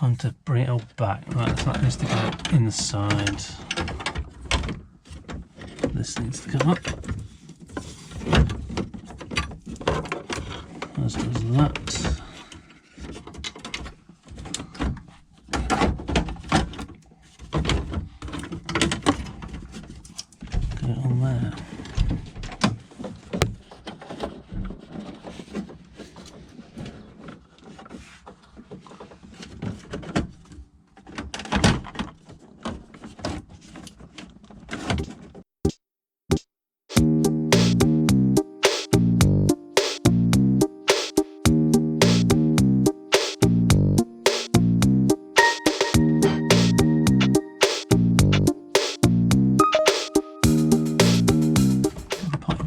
Time to bring it all back. Right, so that needs to go inside. This needs to come up. As does that. Get it on there.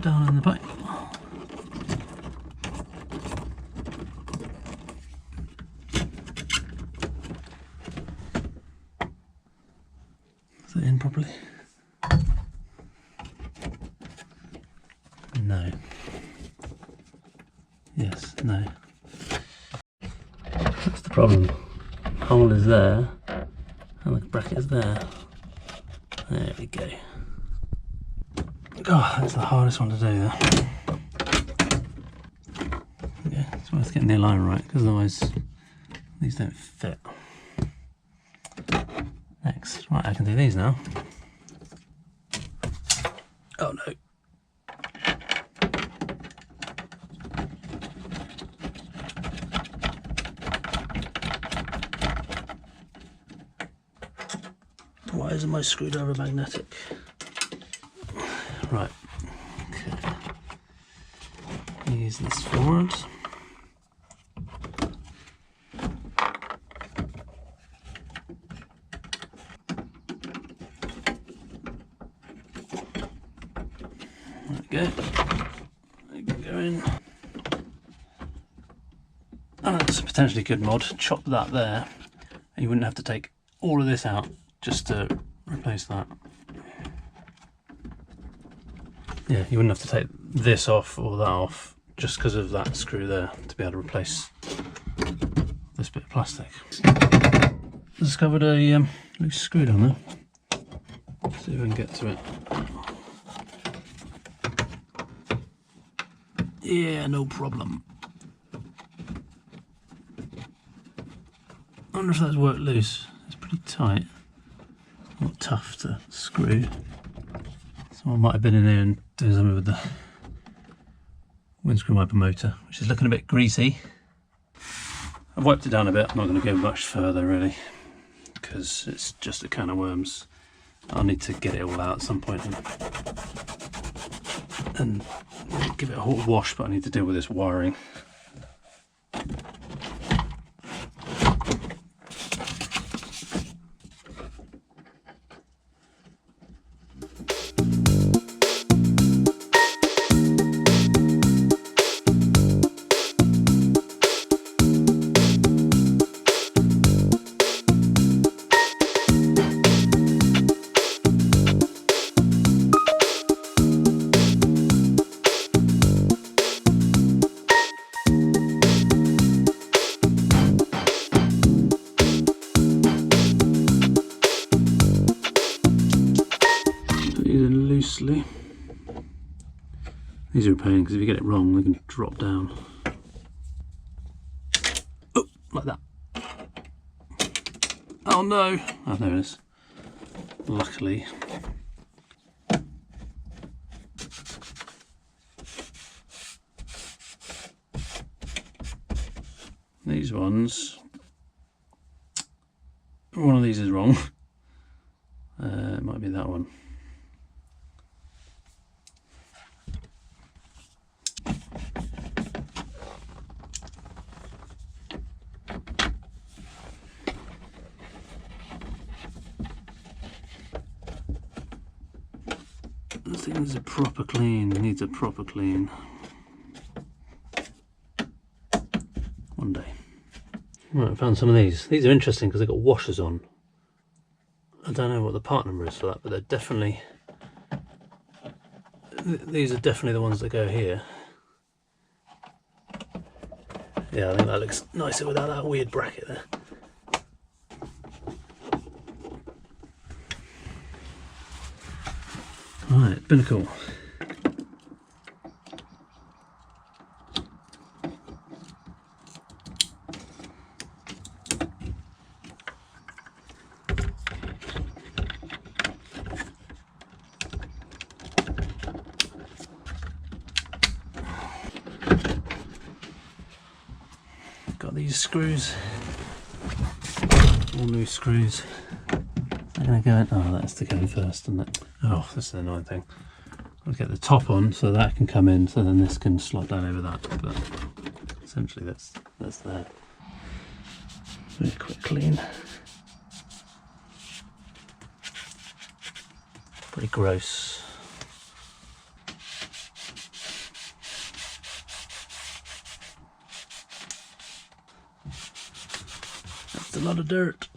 Down in the back. Is it in properly? No. Yes, no. That's the problem. Hole is there and the bracket is there. There we go. God, that's the hardest one to do there. Yeah, it's worth getting the alignment right because otherwise these don't fit. Next, right, I can do these now. Oh no. Why isn't my screwdriver magnetic? Right, okay. Use this forward. There we go. It can go in. And that's a potentially good mod. Chop that there, and you wouldn't have to take all of this out just to replace that. Yeah, you wouldn't have to take this off or that off just because of that screw there to be able to replace this bit of plastic. Discovered a loose screw down there. See if I can get to it. Yeah, no problem. I wonder if that's worked loose. It's pretty tight. Not tough to screw. Someone might have been in here and doing something with the windscreen wiper motor, which is looking a bit greasy. I've wiped it down a bit. I'm not going to go much further really, because it's just a can of worms. I'll need to get it all out at some point and give it a whole wash, but I need to deal with this wiring. Loosely. These are a pain because if you get it wrong, they can drop down. Oh, like that. Oh no! Oh, there it is. Luckily. These ones, one of these is wrong. It might be that one. This thing needs a proper clean, needs a proper clean. One day. Right, I found some of these. These are interesting because they've got washers on. I don't know what the part number is for that, but they're definitely, these are definitely the ones that go here. Yeah, I think that looks nicer without that weird bracket there. Right, binnacle. Got these screws, all new screws. They're going to go in. Oh, that's to go in first, isn't it? Oh, this is an annoying thing. I'll get the top on so that can come in, so then this can slot down over that. But essentially, that's there. Very quick clean. Pretty gross. That's a lot of dirt.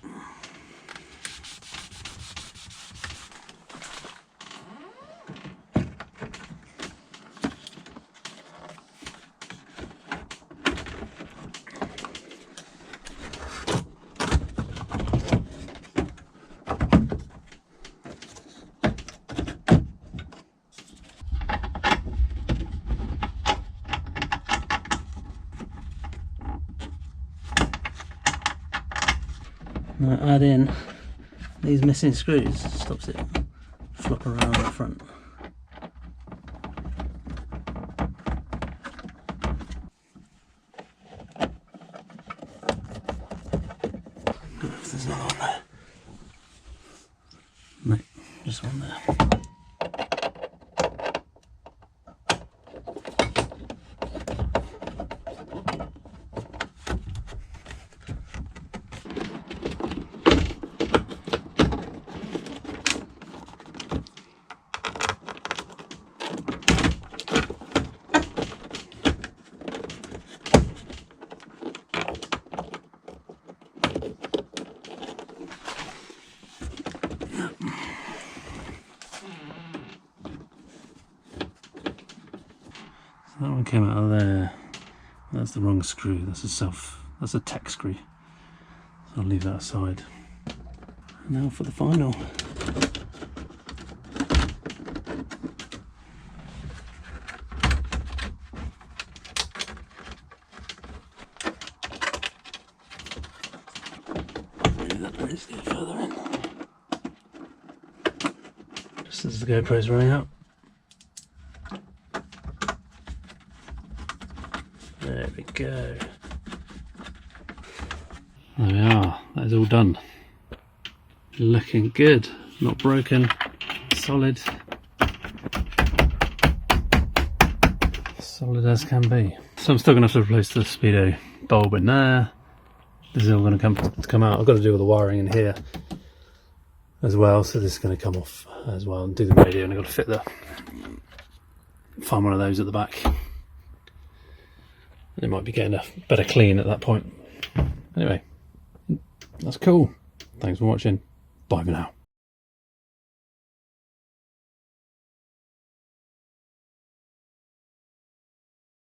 Now add in these missing screws, stops it flopping around the front. If there's another one there. No, just one there. That one came out of there. That's the wrong screw. That's a tech screw. So I'll leave that aside. And now for the final. Move that a bit further in. Just as the GoPro's running out. There we go. There we are, that is all done. Looking good, not broken, solid. Solid as can be. So I'm still going to have to replace the speedo bulb in there. This is all going to come out. I've got to do all the wiring in here as well, so this is going to come off as well and do the radio, and I've got to fit find one of those at the back. It might be getting a better clean at that point. Anyway, that's cool. Thanks for watching. Bye for now.